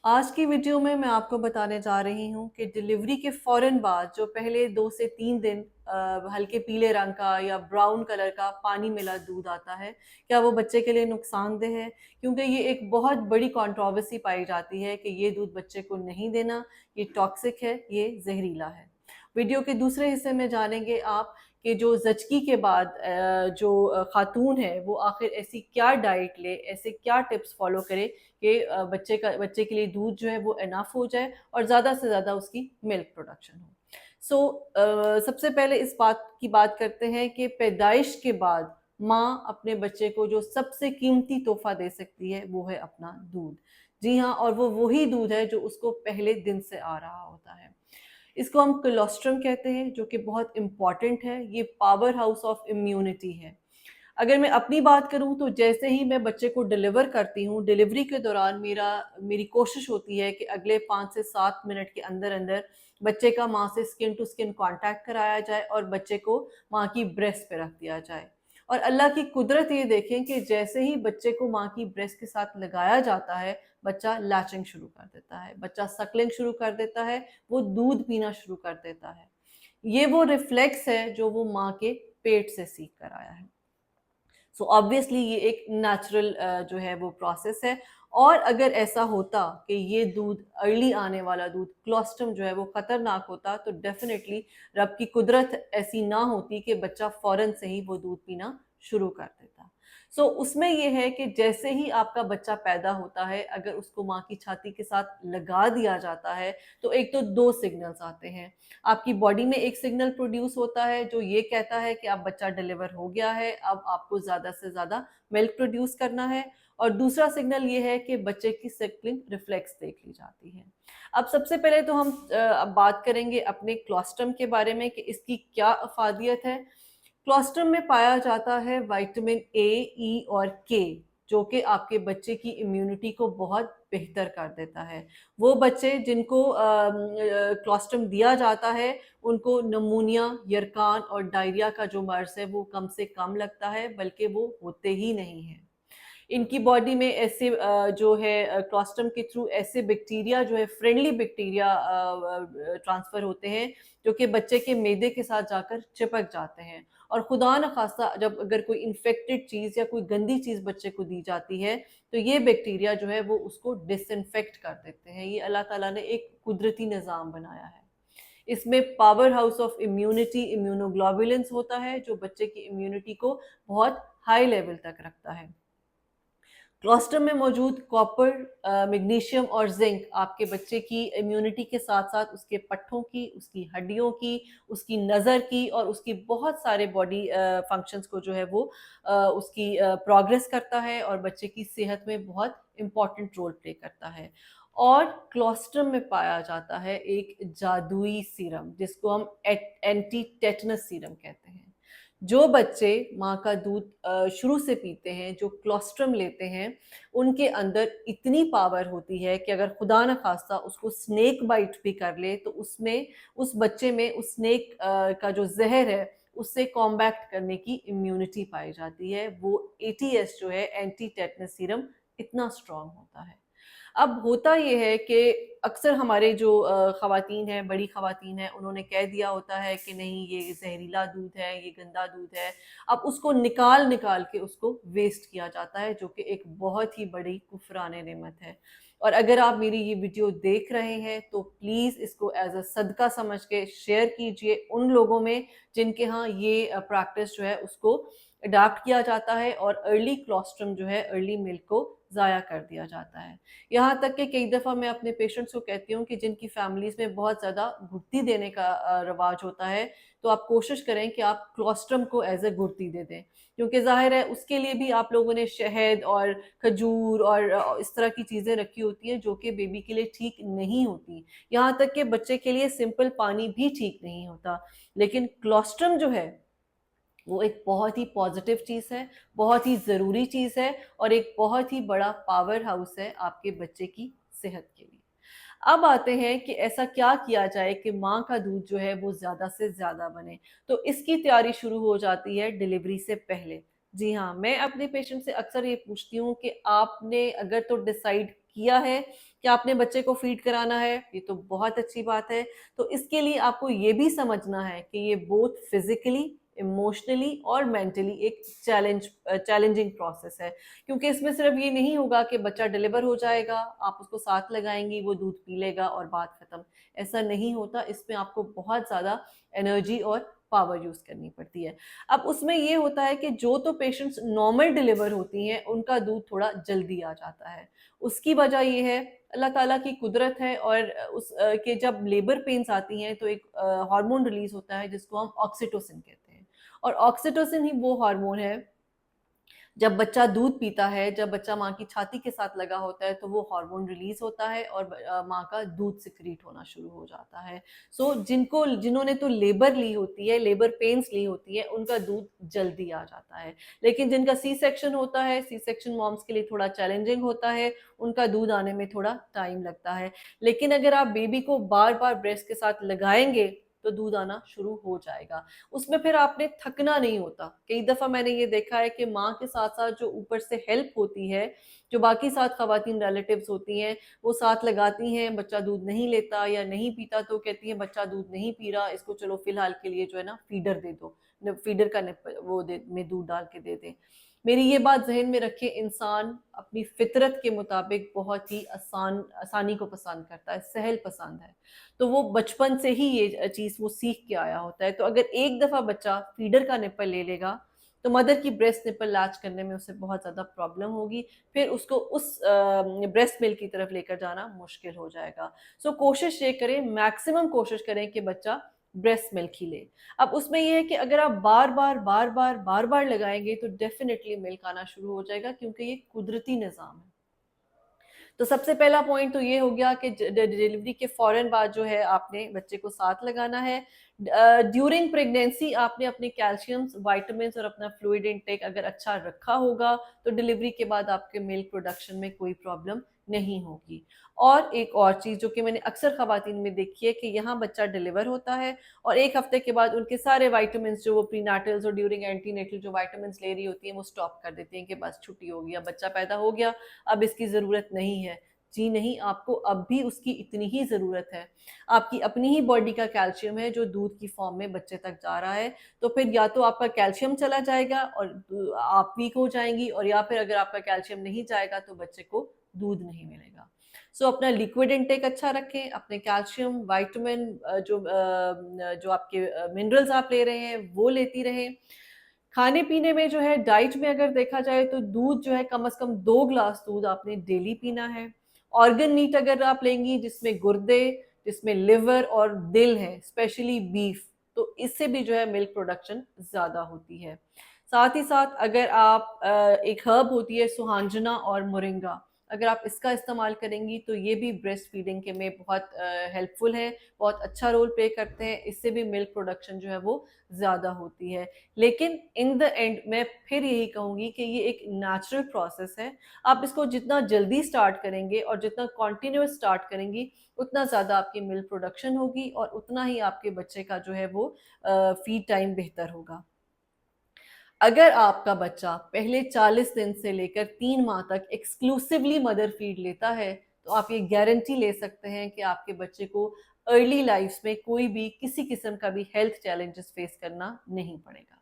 आज की वीडियो में मैं आपको बताने जा रही हूँ कि डिलीवरी के फ़ौरन बाद जो पहले 2 से 3 दिन हल्के पीले रंग का या ब्राउन कलर का पानी मिला दूध आता है, क्या वो बच्चे के लिए नुकसानदेह है? क्योंकि ये एक बहुत बड़ी कंट्रोवर्सी पाई जाती है कि ये दूध बच्चे को नहीं देना, ये टॉक्सिक है, ये ज़हरीला है। वीडियो के दूसरे हिस्से में जानेंगे आप कि जो ज़चगी के बाद जो खातून है वो आखिर ऐसी क्या डाइट ले, ऐसे क्या टिप्स फ़ॉलो करे कि बच्चे के लिए दूध जो है वो इनफ हो जाए और ज़्यादा से ज़्यादा उसकी मिल्क प्रोडक्शन हो। सबसे पहले इस बात की बात करते हैं कि पैदाइश के बाद माँ अपने बच्चे को जो सबसे कीमती तोहफ़ा दे सकती है वो है अपना दूध। जी हाँ, और वो वही दूध है जो उसको पहले दिन से आ रहा होता है। इसको हम कोलोस्ट्रम कहते हैं जो कि बहुत इम्पॉर्टेंट है, ये पावर हाउस ऑफ इम्यूनिटी है। अगर मैं अपनी बात करूँ तो जैसे ही मैं बच्चे को डिलीवर करती हूँ, डिलीवरी के दौरान मेरी कोशिश होती है कि अगले 5 से 7 मिनट के अंदर-अंदर बच्चे का माँ से स्किन टू स्किन कॉन्टैक्ट कराया जाए और बच्चे को माँ की ब्रेस्ट पे रख दिया जाए। और अल्लाह की कुदरत ये देखें कि जैसे ही बच्चे को माँ की ब्रेस्ट के साथ लगाया जाता है, बच्चा लैचिंग शुरू कर देता है, बच्चा सकलिंग शुरू कर देता है, वो दूध पीना शुरू कर देता है। ये वो रिफ्लेक्स है जो वो माँ के पेट से सीख कर आया है। सो ऑब्वियसली ये एक नेचुरल जो है वो प्रोसेस है। और अगर ऐसा होता कि ये दूध अर्ली आने वाला दूध क्लोस्ट्रम जो है वो खतरनाक होता तो डेफिनेटली रब की कुदरत ऐसी ना होती कि बच्चा फौरन से ही वो दूध पीना शुरू कर देता। उसमें ये है कि जैसे ही आपका बच्चा पैदा होता है, अगर उसको माँ की छाती के साथ लगा दिया जाता है तो एक तो दो सिग्नल्स आते हैं। आपकी बॉडी में एक सिग्नल प्रोड्यूस होता है जो ये कहता है कि अब बच्चा डिलीवर हो गया है, अब आपको ज़्यादा से ज़्यादा मिल्क प्रोड्यूस करना है। और दूसरा सिग्नल ये है कि बच्चे की सैक्लिंग रिफ्लेक्स देख ली जाती है। अब सबसे पहले तो हम अब बात करेंगे अपने क्लोस्ट्रम के बारे में कि इसकी क्या अफादियत है। क्लोस्ट्रम में पाया जाता है विटामिन ए, ई और के, जो कि आपके बच्चे की इम्यूनिटी को बहुत बेहतर कर देता है। वो बच्चे जिनको क्लोस्ट्रम दिया जाता है, उनको नमूनिया, यरकान और डायरिया का जो मर्ज़ है, वो कम से कम लगता है, बल्कि वो होते ही नहीं हैं। इनकी बॉडी में ऐसे जो है क्लोस्ट्रम के थ्रू ऐसे बैक्टीरिया जो है फ्रेंडली बैक्टीरिया ट्रांसफ़र होते हैं, जो कि बच्चे के मैदे के साथ जाकर चिपक जाते हैं। और खुदा न खास्ता जब अगर कोई इन्फेक्टेड चीज़ या कोई गंदी चीज़ बच्चे को दी जाती है, तो ये बैक्टीरिया जो है वो उसको डिसइन्फेक्ट कर देते हैं। ये अल्लाह ताला ने एक कुदरती निज़ाम बनाया है। इसमें power house of immunity immunoglobulins होता है, जो बच्चे की इम्यूनिटी को बहुत हाई लेवल तक रखता है। क्लोस्ट्रम में मौजूद कॉपर, मैग्नीशियम और ज़िंक आपके बच्चे की इम्यूनिटी के साथ-साथ उसके पट्ठों की, उसकी हड्डियों की, उसकी नज़र की और उसकी बहुत सारे बॉडी फंक्शंस को जो है वो उसकी प्रोग्रेस करता है और बच्चे की सेहत में बहुत इम्पोर्टेंट रोल प्ले करता है। और क्लोस्ट्रम में पाया जाता है एक जादुई सीरम जिसको हम एंटी टेटनस सीरम कहते हैं। जो बच्चे माँ का दूध शुरू से पीते हैं, जो क्लोस्ट्रम लेते हैं, उनके अंदर इतनी पावर होती है कि अगर खुदा न ख़ास्ता उसको स्नेक बाइट भी कर ले, तो उसमें उस बच्चे में उस स्नेक का जो ज़हर है, उससे कॉम्बैट करने की इम्यूनिटी पाई जाती है। वो एटीएस जो है, एंटी टेटनस सीरम, इतना स्ट्रॉन्ग होता है। अब होता ये है कि अक्सर हमारे जो ख़वातीन हैं, बड़ी ख़वातीन हैं, उन्होंने कह दिया होता है कि नहीं ये ज़हरीला दूध है, ये गंदा दूध है। अब उसको निकाल-निकाल के उसको वेस्ट किया जाता है, जो कि एक बहुत ही बड़ी कुफ़राने नेमत है। और अगर आप मेरी ये वीडियो देख रहे हैं, तो प्लीज़ इसको एज़ अ सदका समझ के शेयर कीजिए उन लोगों में, जिनके यहाँ ये प्रैक्टिस जो है उसको अडॉप्ट किया जाता है और अर्ली क्लोस्ट्रम जो है, अर्ली मिल्क को ज़ाया कर दिया जाता है। यहाँ तक कि कई दफ़ा मैं अपने पेशेंट्स को कहती हूँ कि जिनकी फैमिलीज़ में बहुत ज़्यादा गुड़ती देने का रिवाज होता है, तो आप कोशिश करें कि आप क्लोस्ट्रम को एज़ अ गुड़ती दे दें। क्योंकि ज़ाहिर है उसके लिए भी आप लोगों ने शहद और खजूर और इस तरह की चीज़ें रखी होती हैं जो कि बेबी के लिए ठीक नहीं होती। यहाँ तक कि बच्चे के लिए सिंपल पानी भी ठीक नहीं होता। लेकिन क्लोस्ट्रम जो है वो एक बहुत ही पॉज़िटिव चीज़ है, बहुत ही ज़रूरी चीज़ है और एक बहुत ही बड़ा पावर हाउस है आपके बच्चे की सेहत के लिए। अब आते हैं कि ऐसा क्या किया जाए कि माँ का दूध जो है वो ज़्यादा से ज़्यादा बने। तो इसकी तैयारी शुरू हो जाती है डिलीवरी से पहले। जी हाँ, मैं अपने पेशेंट से अक्सर ये पूछती हूँ कि आपने अगर तो डिसाइड किया है क्या आपने बच्चे को फीड कराना है, ये तो बहुत अच्छी बात है। तो इसके लिए आपको ये भी समझना है कि ये बोथ फिजिकली, इमोशनली और मेंटली एक चैलेंजिंग प्रोसेस है, क्योंकि इसमें सिर्फ ये नहीं होगा कि बच्चा डिलीवर हो जाएगा, आप उसको साथ लगाएंगी, वो दूध पी लेगा और बात खत्म। ऐसा नहीं होता, इसमें आपको बहुत ज्यादा एनर्जी और पावर यूज करनी पड़ती है। अब उसमें ये होता है कि जो तो पेशेंट्स नॉर्मल डिलीवर होती हैं उनका दूध थोड़ा जल्दी आ जाता है। उसकी वजह ये है, अल्लाह ताला की कुदरत है, और के जब लेबर पेन्स आती हैं तो एक हार्मोन रिलीज होता है जिसको हम ऑक्सीटोसिन कहते हैं। और ऑक्सीटोसिन ही वो हार्मोन है, जब बच्चा दूध पीता है, जब बच्चा माँ की छाती के साथ लगा होता है, तो वो हार्मोन रिलीज होता है और माँ का दूध सिक्रीट होना शुरू हो जाता है। सो जिन्होंने तो लेबर ली होती है, लेबर पेन्स ली होती है, उनका दूध जल्दी आ जाता है। लेकिन जिनका सी सेक्शन होता है, सी सेक्शन मॉम्स के लिए थोड़ा चैलेंजिंग होता है, उनका दूध आने में थोड़ा टाइम लगता है। लेकिन अगर आप बेबी को बार बार ब्रेस्ट के साथ लगाएंगे तो दूध आना शुरू हो जाएगा। उसमें फिर आपने थकना नहीं होता। कई दफा मैंने ये देखा है कि माँ के साथ साथ जो ऊपर से हेल्प होती है, जो बाकी साथ खवातीन रिलेटिव्स होती हैं, वो साथ लगाती हैं, बच्चा दूध नहीं लेता या नहीं पीता तो कहती हैं बच्चा दूध नहीं पी रहा, इसको चलो फिलहाल के लिए जो है ना फीडर दे दो, फीडर का वो दे में दूध डाल के दे दें। मेरी ये बात जहन में रखे, इंसान अपनी फितरत के मुताबिक बहुत ही आसानी को पसंद करता है, सहल पसंद है। तो वो बचपन से ही ये चीज वो सीख के आया होता है। तो अगर एक दफा बच्चा फीडर का निप्पल ले लेगा तो मदर की ब्रेस्ट निप्पल लैच करने में उसे बहुत ज्यादा प्रॉब्लम होगी, फिर उसको उस ब्रेस्ट मिल्क की तरफ लेकर जाना मुश्किल हो जाएगा। सो कोशिश ये करें, मैक्सिमम कोशिश करें कि बच्चा ब्रेस्ट मिल्क ही ले। अब उसमें यह है कि अगर आप बार बार लगाएंगे तो डेफिनेटली मिल्क आना शुरू हो जाएगा, क्योंकि ये कुदरती निजाम है। तो सबसे पहला पॉइंट तो ये हो गया कि डिलीवरी के फौरन बाद जो है आपने बच्चे को साथ लगाना है। ड्यूरिंग प्रेगनेंसी आपने अपने कैल्शियम्स, वाइटामिन और अपना फ्लूइड इनटेक अगर अच्छा रखा होगा तो डिलीवरी के बाद आपके मिल्क प्रोडक्शन में कोई प्रॉब्लम नहीं होगी। और एक और चीज जो कि मैंने अक्सर खवातीन में देखी है कि यहाँ बच्चा डिलीवर होता है और एक हफ्ते के बाद उनके सारे वाइटामिन जो वो प्रीनाटल्स और ड्यूरिंग एंटीनेटल जो वाइटामिन ले रही होती हैं वो स्टॉप कर देती हैं कि बस छुट्टी हो गया, बच्चा पैदा हो गया, अब इसकी जरूरत नहीं है। जी नहीं, आपको अब भी उसकी इतनी ही जरूरत है। आपकी अपनी ही बॉडी का कैल्शियम है जो दूध की फॉर्म में बच्चे तक जा रहा है। तो फिर या तो आपका कैल्शियम चला जाएगा और आप वीक हो जाएंगी, और या फिर अगर आपका कैल्शियम नहीं जाएगा तो बच्चे को दूध नहीं मिलेगा। सो अपना लिक्विड इनटेक अच्छा रखें, अपने कैल्शियम, वाइटामिन, जो आपके मिनरल्स आप ले रहे हैं वो लेती रहें। खाने पीने में जो है, डाइट में अगर देखा जाए तो दूध जो है कम से कम 2 ग्लास दूध आपने डेली पीना है। ऑर्गन मीट अगर आप लेंगी जिसमें गुर्दे, जिसमें लिवर और दिल है, स्पेशली बीफ, तो इससे भी जो है मिल्क प्रोडक्शन ज्यादा होती है। साथ ही साथ अगर आप एक हर्ब होती है सुहांजना और मोरिंगा, अगर आप इसका इस्तेमाल करेंगी तो ये भी ब्रेस्ट फीडिंग के में बहुत हेल्पफुल है, बहुत अच्छा रोल प्ले करते हैं, इससे भी मिल्क प्रोडक्शन जो है वो ज्यादा होती है। लेकिन इन द एंड मैं फिर यही कहूंगी कि ये एक नेचुरल प्रोसेस है। आप इसको जितना जल्दी स्टार्ट करेंगे और जितना कॉन्टिन्यूस स्टार्ट करेंगी उतना ज़्यादा आपकी मिल्क प्रोडक्शन होगी और उतना ही आपके बच्चे का जो है वो फीड टाइम बेहतर होगा। अगर आपका बच्चा पहले 40 दिन से लेकर 3 माह तक एक्सक्लूसिवली मदर फीड लेता है तो आप ये गारंटी ले सकते हैं कि आपके बच्चे को अर्ली लाइफ में कोई भी किसी किस्म का भी हेल्थ चैलेंजेस फेस करना नहीं पड़ेगा।